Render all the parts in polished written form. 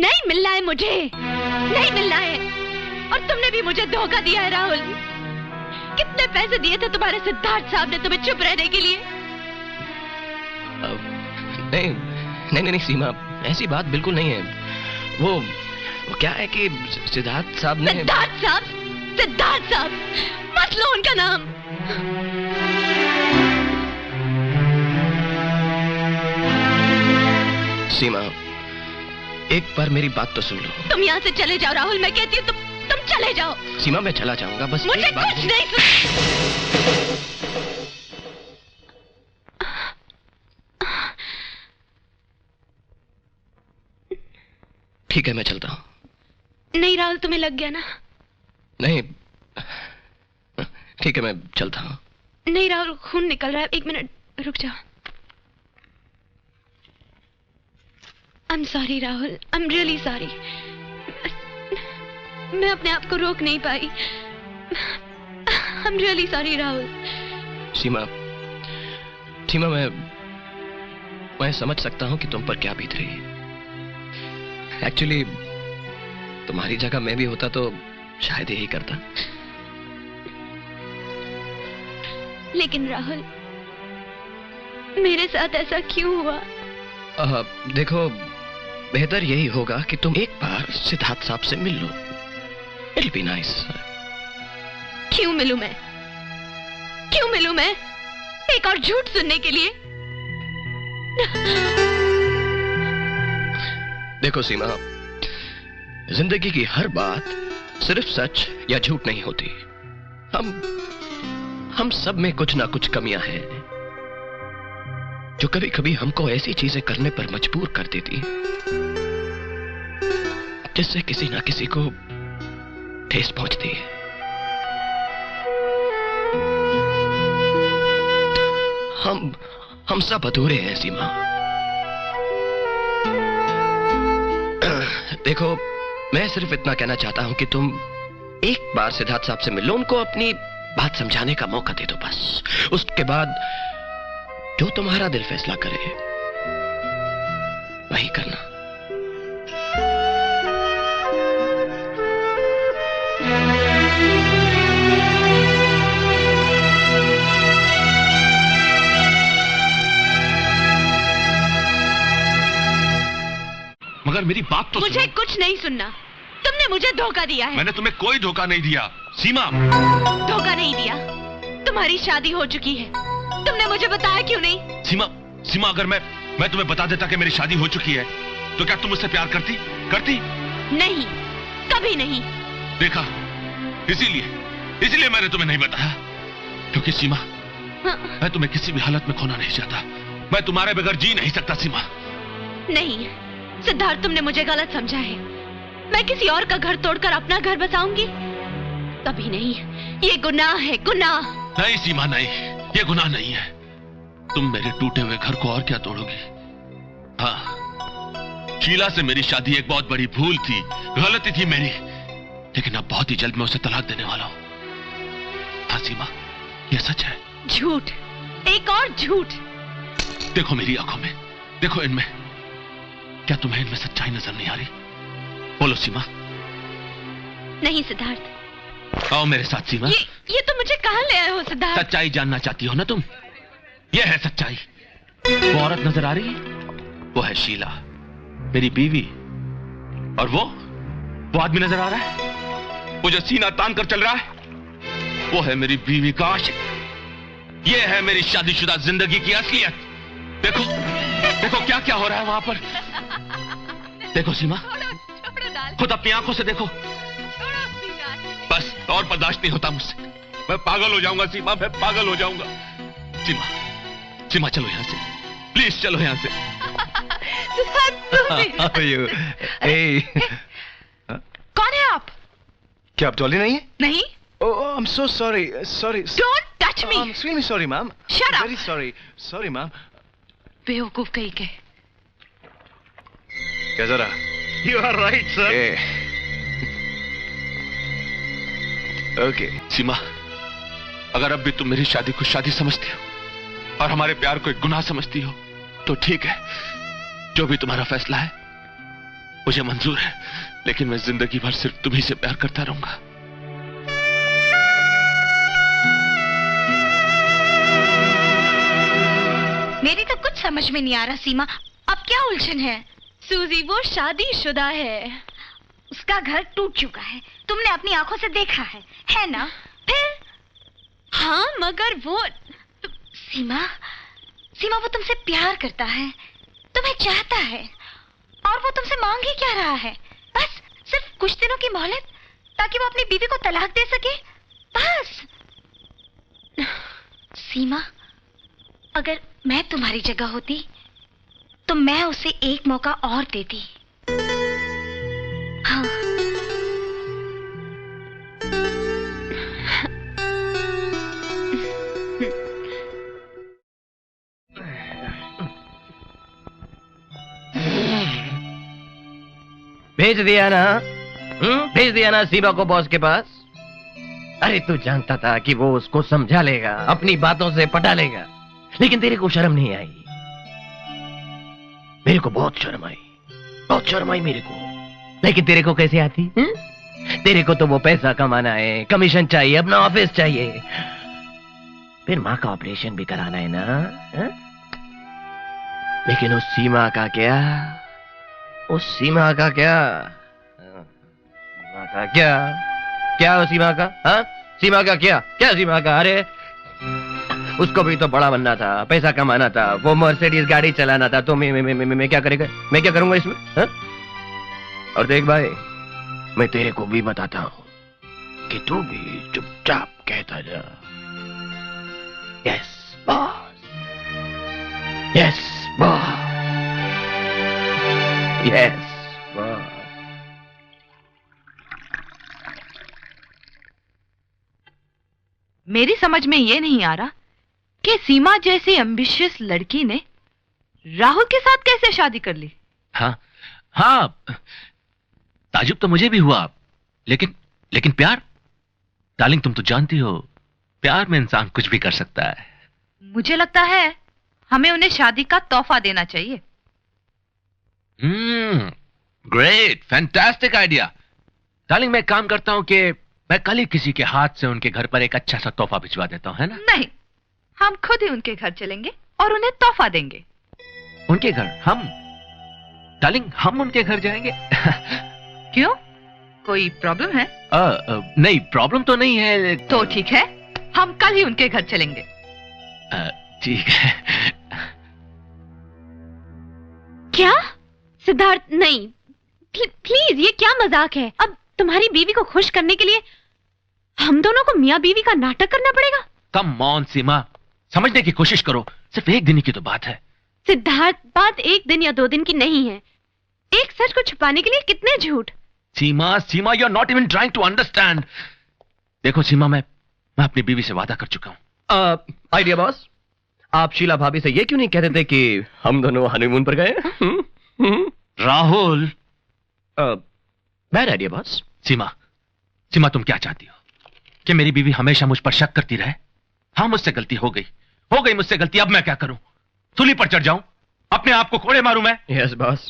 नहीं मिलना है मुझे, नहीं मिलना है। और तुमने भी मुझे धोखा दिया है राहुल। कितने पैसे दिए थे तुम्हारे सिद्धार्थ साहब ने तुम्हें चुप रहने के लिए? नहीं नहीं नहीं सीमा, ऐसी बात बिल्कुल नहीं है। वो क्या है कि सिद्धार्थ साहब ने... सिद्धार्थ साहब, सिद्धार्थ साहब, मत लो उनका नाम। सीमा, एक बार मेरी बात तो सुन लो। तुम यहाँ से चले जाओ राहुल, मैं कहती हूँ तुम चले जाओ। सीमा मैं चला जाऊंगा, बस मुझे एक बात कुछ नहीं सुन। ठीक है मैं चलता हूँ। नहीं राहुल, तुम्हें लग गया ना? नहीं ठीक है मैं चलता हूँ। नहीं राहुल, खून निकल रहा है। एक मिनट रुक जाओ। I'm sorry Rahul, I'm really sorry। मैं अपने आप को रोक नहीं पाई। I'm really sorry Rahul. सीमा, सीमा मैं समझ सकता हूँ कि तुम पर क्या बीत रही है। एक्चुअली तुम्हारी जगह मैं भी होता तो शायद यही करता। लेकिन राहुल, मेरे साथ ऐसा क्यों हुआ? देखो, बेहतर यही होगा कि तुम एक बार सिद्धार्थ साहब से मिल लो। It'll be nice। क्यों मिलूं मैं? क्यों मिलूं मैं? एक और झूठ सुनने के लिए? देखो सीमा, जिंदगी की हर बात सिर्फ सच या झूठ नहीं होती। हम सब में कुछ ना कुछ कमियां हैं जो कभी कभी हमको ऐसी चीजें करने पर मजबूर कर देती हैं जिससे किसी ना किसी को ठेस पहुंचती है। हम सब अधूरे हैं सीमा। देखो, मैं सिर्फ इतना कहना चाहता हूं कि तुम एक बार सिद्धार्थ साहब से मिलो, उनको अपनी बात समझाने का मौका दे दो बस। उसके बाद जो तुम्हारा दिल फैसला करे वही करना। मगर मेरी बात तो मुझे कुछ नहीं सुनना। तुमने मुझे धोखा दिया है। मैंने तुम्हें कोई धोखा नहीं दिया सीमा। धोखा नहीं दिया। तुम्हारी शादी हो चुकी है। तुमने मुझे बताया क्यों नहीं? सीमा, अगर मैं तुम्हें बता देता कि मेरी शादी हो चुकी है तो क्या तुम मुझसे प्यार करती? नहीं, कभी नहीं। देखा, इसीलिए मैंने तुम्हें नहीं बताया, क्योंकि सीमा, मैं तुम्हें किसी भी हालत में खोना नहीं चाहता। मैं तुम्हारे बगैर जी नहीं सकता सीमा। नहीं सिद्धार्थ, तुमने मुझे गलत समझा है। मैं किसी और का घर तोड़कर अपना घर बसाऊंगी? कभी नहीं। ये गुनाह है, गुनाह। नहीं सीमा, नहीं, ये गुनाह नहीं है। तुम मेरे टूटे हुए घर को और क्या तोड़ोगी? हाँ, शीला से मेरी शादी एक बहुत बड़ी भूल थी, गलती थी मेरी, लेकिन अब बहुत ही जल्द मैं उसे तलाक देने वाला हूं। हाँ सीमा, ये सच है। झूठ, एक और झूठ। देखो मेरी आंखों में, देखो इनमें। क्या तुम्हें इनमें सच्चाई नजर नहीं आ रही? बोलो सीमा। नहीं सिद्धार्थ। आओ मेरे साथ सीमा। ये तुम मुझे कहां ले आए हो सिद्धार्थ? सच्चाई जानना चाहती हो ना तुम? ये है सच्चाई। वो औरत नजर आ रही है? वो है शीला, मेरी बीवी। और वो आदमी नजर आ रहा है, वो जो सीना तान कर चल रहा है, वो है मेरी बीवी का आशिक। ये है मेरी शादीशुदा जिंदगी की असलियत। देखो क्या क्या हो रहा है वहां पर। देखो सीमा, खुद अपनी आंखों से देखो। बस और बर्दाश्त नहीं होता मुझसे। मैं पागल हो जाऊंगा सीमा, मैं पागल हो जाऊंगा। सीमा चलो यहां से, प्लीज चलो यहां से। कौन है आप? क्या आप डॉली नहीं है? नहीं। Oh, I'm so sorry. Sorry. Don't touch me. I'm extremely sorry, ma'am. Shut up. Very sorry. Sorry, ma'am. बेवकूफ कहीं के। कैसा रहा? You are right, sir. Okay. सीमा, अगर अब भी तुम मेरी शादी को शादी समझती हो और हमारे प्यार को एक गुनाह समझती हो तो ठीक है। जो भी तुम्हारा फैसला है मुझे मंजूर है, लेकिन मैं जिंदगी भर सिर्फ तुम्ही से प्यार करता रहूंगा। मेरी तो कुछ समझ में नहीं आ रहा सीमा, अब क्या उलझन है? सूजी वो शादीशुदा है। उसका घर टूट चुका है, तुमने अपनी आंखों से देखा है ना? फिर? हाँ, मगर वो सीमा, सीमा वो तुमसे प्यार करता है, तुम्हें चाहता है, और वो तुमसे मांग ही क्या रहा है? बस सिर्फ कुछ दिनों की मोहलत, ताकि वो अपनी बीवी को तलाक दे सके, बस। सीमा, अगर मैं तुम्हारी जगह होती तो मैं उसे एक मौका और देती। हाँ। भेज दिया ना? भेज दिया ना सीमा को बॉस के पास? अरे तू जानता था कि वो उसको समझा लेगा, अपनी बातों से पटा लेगा, लेकिन तेरे को शर्म नहीं आई। मेरे को बहुत शर्म आई, बहुत शर्म आई मेरे को। लेकिन तेरे को कैसे आती? तेरे को तो वो पैसा कमाना है, कमीशन चाहिए, अपना ऑफिस चाहिए, फिर माँ का ऑपरेशन भी कराना है ना? लेकिन उस सीमा का क्या? उस सीमा का क्या? सीमा का क्या? क्या उस सीमा का? हाँ, सीमा का क्या? क्या सीमा का? अरे उसको भी तो बड़ा बनना था, पैसा कमाना था, वो मर्सिडीज गाड़ी चलाना था। तो मैं क्या करेगा? मैं क्या करूंगा इसमें? हा? और देख भाई, मैं तेरे को भी बताता हूं कि तू भी चुपचाप कहता जा, yes boss, yes boss, yes boss. मेरी समझ में ये नहीं आ रहा कि सीमा जैसी एम्बिशियस लड़की ने राहुल के साथ कैसे शादी कर ली। हाँ हाँ, ताजुब तो मुझे भी हुआ, लेकिन प्यार, डार्लिंग तुम तो जानती हो, प्यार में इंसान कुछ भी कर सकता है। मुझे लगता है हमें उन्हें शादी का तोहफा देना चाहिए। Great, fantastic idea. डार्लिंग मैं एक काम करता हूं कि मैं कल ही किसी के हाथ से उनके घर पर एक अच्छा सा तोहफा भिजवा देता हूं, है ना? नहीं, हम खुद ही उनके घर चलेंगे और उन्हें तोहफा देंगे। उनके घर? हम? डार्लिंग हम उनके घर जाएंगे? क्यों, कोई प्रॉब्लम है? नहीं, प्रॉब्लम तो नहीं है। तो ठीक है, हम कल ही उनके घर चलेंगे। ठीक है। क्या सिद्धार्थ? नहीं, प्लीज, ये क्या मजाक है? अब तुम्हारी बीवी को खुश करने के लिए हम दोनों को मियां बीवी का नाटक करना पड़ेगा? कम ऑन सीमा, समझने की कोशिश करो, सिर्फ एक दिन की तो बात है। सिद्धार्थ, बात एक दिन या 2 दिन की नहीं है। एक सच को छुपाने के लिए कितने झूठ। Seema, you are not even trying to understand. देखो सीमा, मैं अपनी बीवी से वादा कर चुका हूं। आइडिया बॉस, आप शीला भाभी से ये क्यों नहीं कहते थे कि हम दोनों हनीमून पर गए? Rahul, bad idea boss. Seema तुम क्या चाहती हो कि मेरी बीवी हमेशा मुझ पर शक करती रहे? हाँ, मुझसे गलती हो गई मुझसे गलती। अब मैं क्या करूं? सूली पर चढ़ जाऊं? अपने आप को कोड़े मारूं मैं? Yes boss.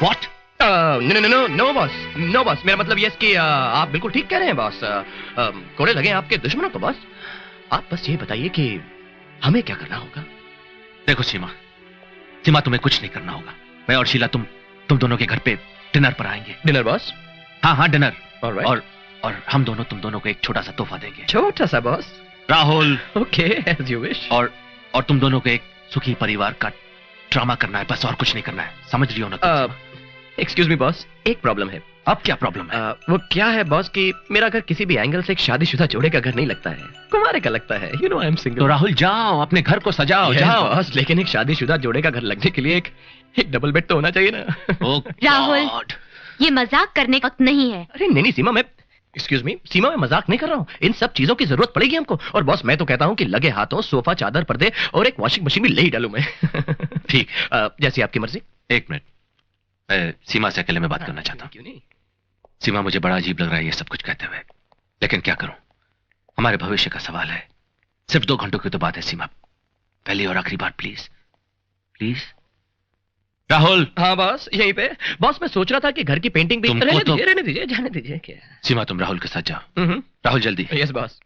What? No boss, मेरा मतलब यस कि आप बिल्कुल ठीक कह रहे हैं बॉस। कोड़े लगे आपके दुश्मनों को बॉस। आप बस ये बताइए कि हमें क्या करना होगा? देखो सीमा, तुम्हें कुछ नहीं करना होगा। मैं और शीला तुम दोनों के घर पे डिनर पर आएंगे। Dinner boss? हाँ, डिनर। Alright. और हम दोनों तुम दोनों को एक छोटा सा तोहफा देंगे। छोटा सा boss? Rahul. Okay, as you wish. और तुम दोनों को एक सुखी परिवार का ड्रामा करना है, बस और कुछ नहीं करना है। समझ रही हो ना? एक्सक्यूज मी बॉस, एक प्रॉब्लम है। अब क्या प्रॉब्लम है? वो क्या है बॉस कि मेरा घर किसी भी एंगल से एक शादीशुदा जोड़े का घर नहीं लगता है, कुमारे का लगता है। You know I am single. तो राहुल जाओ, अपने घर को सजाओ। जाओ बॉस, लेकिन एक शादीशुदा जोड़े का घर लगने के लिए एक डबल बेड तो होना चाहिए ना। राहुल, ये मजाक करने का वक्त नहीं है। अरे नहीं सीमा, मैं एक्सक्यूज मी सीमा, मैं मजाक नहीं कर रहा हूँ। इन सब चीजों की जरूरत पड़ेगी हमको। और बॉस मैं तो कहता हूँ कि लगे हाथों सोफा, चादर, पर्दे और एक वॉशिंग मशीन भी ले ही डालूं मैं। ठीक, जैसी आपकी मर्जी। एक मिनट, मैं सीमा से अकेले में बात करना चाहता हूँ। क्यों नहीं? सीमा, मुझे बड़ा अजीब लग रहा है ये सब कुछ कहते हुए, लेकिन क्या करूं, हमारे भविष्य का सवाल है। सिर्फ 2 घंटों की तो बात है सीमा, पहली और आखिरी बार प्लीज, प्लीज। राहुल। हाँ बॉस, यहीं पे। बॉस, मैं सोच रहा था कि घर की पेंटिंग भी तुमको रहने तो- दीजिए, रहने दीजिए, जाने दीजिए। क्या सीमा, तुम राहुल के साथ जाओ। राहुल जल्दी। Yes boss.